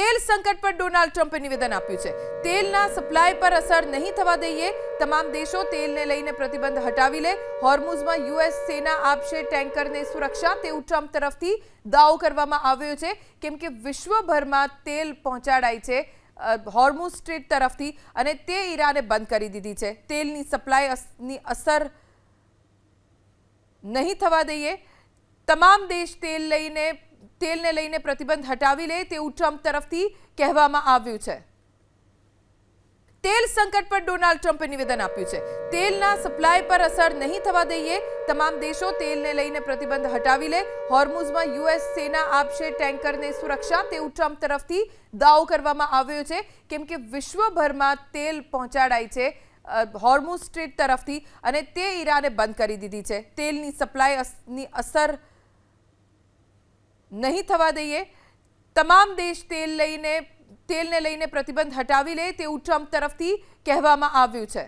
તેલ સંકટ પર ડોનાલ્ડ ટ્રમ્પે નિવેદન આપ્યું છે। તેલના સપ્લાય પર અસર નહીં થવા દઈએ, તમામ દેશો તેલને લઈને પ્રતિબંધ હટાવી લે, હોર્મુઝમાં યુએસ સેના આપશે ટેન્કરને સુરક્ષા, તેવું ટ્રમ્પ તરફથી દાવો કરવામાં આવ્યો છે, કેમ કે વિશ્વભરમાં તેલ પહોંચાડાય છે હોર્મુઝ સ્ટ્રીટ તરફથી અને તે ઈરાને બંધ કરી દીધી છે। તેલની સપ્લાયની અસર નહીં થવા દઈએ, તમામ દેશ તેલને લઈને પ્રતિબંધ હટાવી લે, તેવું ટ્રમ્પ તરફથી કહેવામાં આવ્યું છે। તેલ સંકટ પર ડોનાલ્ડ ટ્રમ્પે નિવેદન આપ્યું છે। તેલના સપ્લાય પર અસર નહીં થવા દઈએ, તમામ દેશો તેલને લઈને પ્રતિબંધ હટાવી લે, હોર્મુઝમાં યુએસ સેના આપશે ટેન્કરને સુરક્ષા, તેવું ટ્રમ્પ તરફથી દાવો કરવામાં આવ્યો છે, કેમ કે વિશ્વભરમાં તેલ પહોંચાડાય છે હોર્મુઝ સ્ટ્રીટ તરફથી અને તે ઈરાને બંધ કરી દીધી છે। તેલની સપ્લાયની અસર નહીં થવા દઈએ, તમામ દેશ તેલને લઈને પ્રતિબંધ હટાવી લે, તેવું ટ્રમ્પ તરફથી કહેવામાં આવ્યું છે।